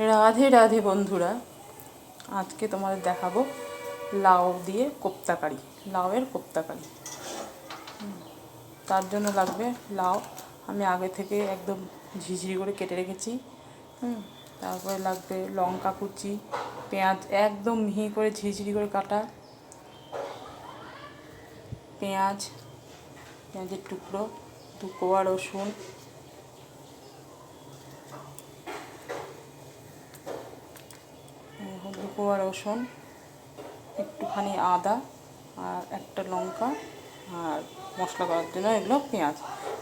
রাধে রাধে বন্ধুরা, আজকে তোমাদের দেখাবো লাউ দিয়ে কোপ্তাকারি, লাউয়ের কোপ্তাকারি। তার জন্য লাগবে লাউ, আমি আগে থেকে একদম ঝিঝিরি করে কেটে রেখেছি। তারপরে লাগবে লঙ্কা কুচি, পেঁয়াজ একদম মিহি করে ঝিঝিরি করে কাটা, পেঁয়াজের টুকরো, 2 কোয়া রসুন, একটুখানি আদা আর একটা লঙ্কা, আর মশলা করার জন্য এগুলো পেঁয়াজ,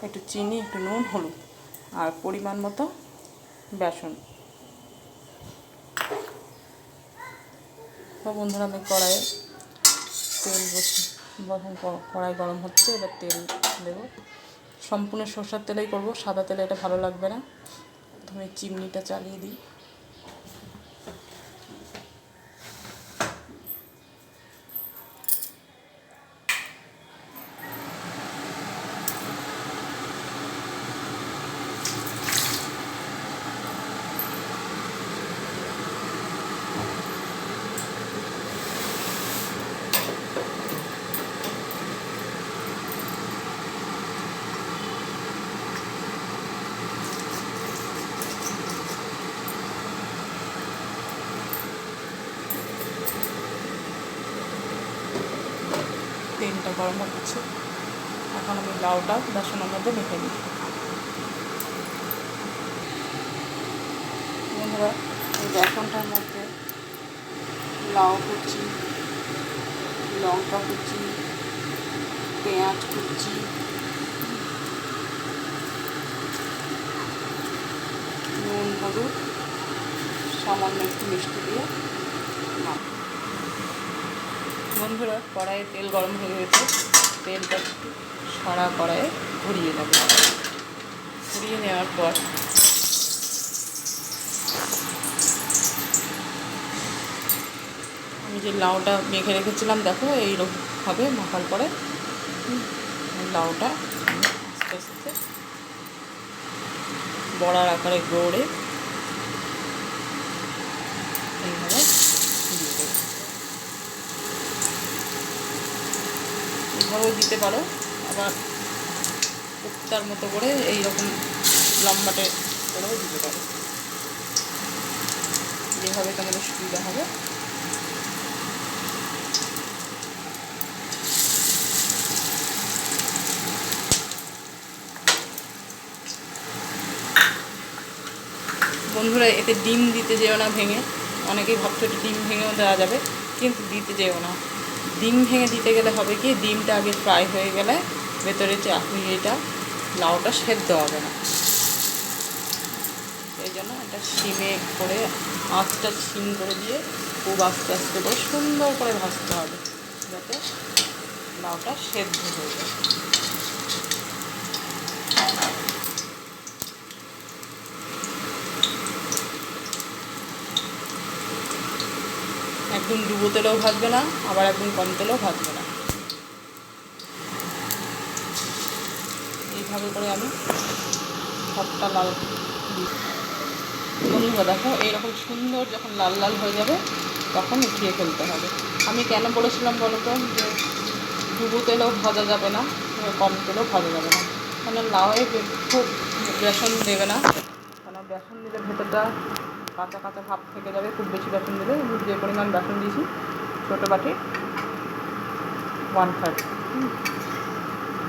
একটু চিনি, একটু নুন, হলুদ আর পরিমাণ মতো বেসন। তো বন্ধুরা, আমি কড়াইয়ে তেল কড়াই গরম হচ্ছে, এবার তেল দেবো। সম্পূর্ণ সরষের তেলেই করবো, সাদা তেলে এটা ভালো লাগবে না। প্রথমে চিমনিটা চালিয়ে দিই। তেলটা গরম হচ্ছে, এখন আমি লাউটা বেসনের মধ্যে মেখে নিই। বন্ধুরা, এই বেসনটার মধ্যে লাউ কুচি, লঙ্কা কুচি, পেঁয়াজ কুচি, নুন, হলুদ, সামান্য একটু মিষ্টি দিয়ে বন্ধুরা, কড়াইয়ে তেল গরম হয়ে গেছে, তেলটা একটু সারা কড়াইয়ে ঘুরিয়ে নেব। ঘুরিয়ে নেওয়ার পর আমি যে লাউটা মেখে রেখেছিলাম, দেখো এইরকম হবে মাখার পরে। লাউটা আস্তে আস্তে বড়ার আকারে গড়ে এইভাবে দিয়ে দেবো। এইভাবেও দিতে পারো, আবার কোপ্তার মতো করে এইরকম লম্বাটে করেও দিতে পারো, যেভাবে তোমাদের সুবিধা হবে। বন্ধুরা, এতে ডিম দিতে যেও না ভেঙে। অনেকেই ভাবছো যে ডিম ভেঙেও দেওয়া যাবে, কিন্তু দিতে যেও না। ডিম ভেঙে দিতে গেলে হবে কি, ডিমটা আগে ফ্রাই হয়ে গেলে ভেতরে যে এটা লাউটা সেদ্ধ হবে না। এই জন্য এটা সিমে করে, আঁচটা সিম করে দিয়ে খুব আস্তে আস্তে করে সুন্দর করে ভাজতে হবে, যাতে লাউটা সেদ্ধ হয়ে যায়। একদম ডুবো তেলেও ভাজবে না, আবার একদম কম তেলেও ভাজবে না। এইভাবে করে আমি সবটা লাল দিই। বন্ধুরা দেখো, এইরকম সুন্দর যখন লাল লাল হয়ে যাবে তখন উঠিয়ে ফেলতে হবে। আমি কেন বলেছিলাম বলো তো, যে ডুবো তেলেও ভাজা যাবে না, কম তেলেও ভাজা যাবে না। কেন লাউয়ে খুব বেসন দেবে না, কেন বেসন দিলে ভেতরটা কাঁচা কাঁচা ভাব থেকে যাবে। খুব বেশি বেসন দিলে, যে পরিমাণ বেসন দিয়েছি, ছোটো বাটি 1/3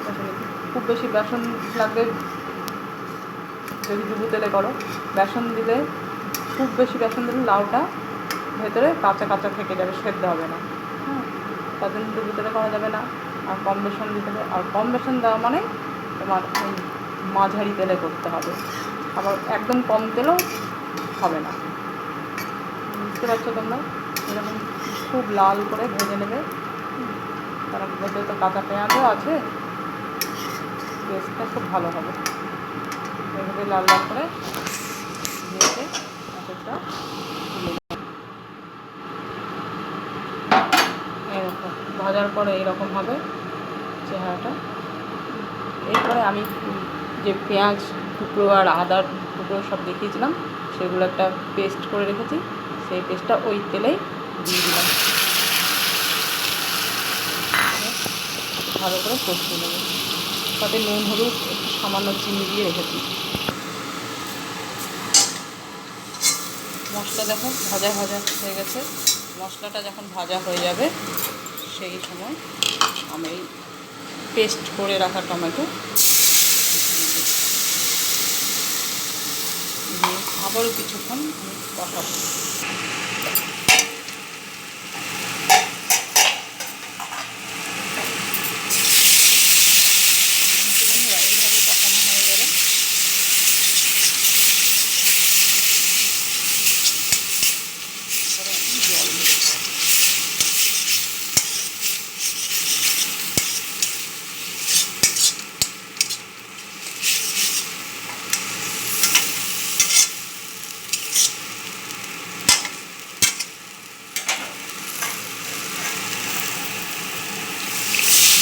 বেসন। খুব বেশি বেসন লাগবে যদি ডুবো তেলে করো। বেসন দিলে, খুব বেশি বেসন দিলে লাউটা ভেতরে কাঁচা কাঁচা থেকে যাবে, সেদ্ধ হবে না। তার জন্য ডুবো তেলে করা যাবে না, আর কম বেসন দিতে হবে। আর কম বেসন দেওয়া মানে তোমার ওই মাঝারি তেলে করতে হবে, আবার একদম কম তেলেও হবে না। বুঝতে পারছো তোমরা? এরকম খুব লাল করে ভেজে নেবে, কারণ ভেতরে তো কাঁচা পেঁয়াজও আছে, টেস্টটা খুব ভালো হবে। এইভাবে লাল লাল করে ভেজে একটা এরকম ভাজার পরে এইরকম হবে চেহারাটা। এরপরে আমি যে পেঁয়াজ টুকরো আর আদার টুকরো সব দেখিয়েছিলাম, সেগুলো একটা পেস্ট করে রেখেছি, সেই পেস্টটা ওই তেলেই দিয়ে দিলাম। ভালো করে কষিয়ে নেব। তাতে নুন হলুদ একটু সামান্য চিনি দিয়ে রেখেছি। মশলা দেখো ভাজা ভাজা হয়ে গেছে। মশলাটা যখন ভাজা হয়ে যাবে সেই সময় আমি পেস্ট করে রাখা টমেটো দিয়ে আবারও কিছুক্ষণ কষাবো। এইভাবে কষানো হয়ে গেলে জল দেবো।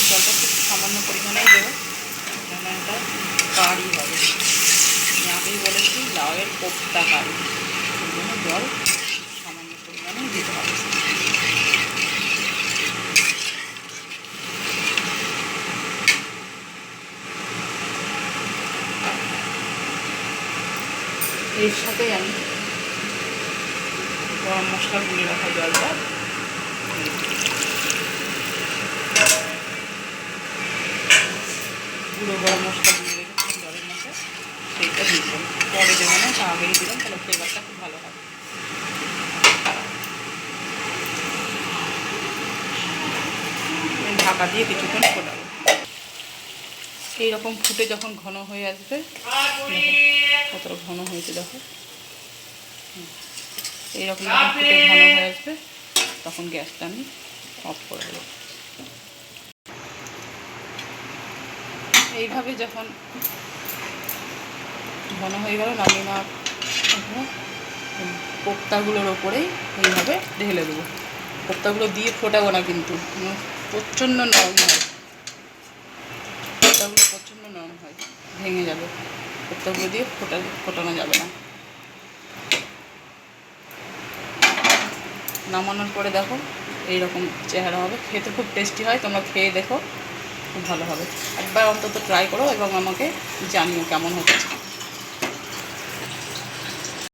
জলটা খুব সামান্য পরিমাণেই দেবো, কেন এটা কারি হবে। আমি আগেই বলেছি লাউয়ের কোপ্তা কারি, সেই জন্য জল সামান্য পরিমাণেই দিতে হবে। এর সাথে আমি গরম মশলা গুলে রাখা জলটা গুঁড়ো গরম মশলা গুলে রেখেছিলাম জলের মধ্যে, সেইটা দিলাম। পরে দেবো না, তা আগেই দিলাম, তাহলে ফ্লেভারটা খুব ভালো হবে। ঢাকা দিয়ে কিছুক্ষণ ফোটাবো। এইরকম ফুটে যখন ঘন হয়ে আসবে, কতটা ঘন হয়েছে দেখো, এইরকম যখন ফুটে ঘন হয়ে আসবে তখন গ্যাসটা আমি অফ করে দেবো। এইভাবে যখন ঘন হয়ে গেল নামিয়ে নেওয়ার কোপ্তাগুলোর ওপরেই এইভাবে ঢেলে দেবো। কোপ্তাগুলো দিয়ে ফোটাবো না, কিন্তু প্রচণ্ড নরম হয়, কোপ্তাগুলো প্রচণ্ড নরম হয়, ভেঙে যাবে। কোপ্তাগুলো দিয়ে ফোটানো যাবে না। নামানোর পরে দেখো এইরকম চেহারা হবে, খেতে খুব টেস্টি হয়। তোমরা খেয়ে দেখো, খুব ভালো হবে। একবার অন্তত ট্রাই করো এবং আমাকে জানিও কেমন হচ্ছে।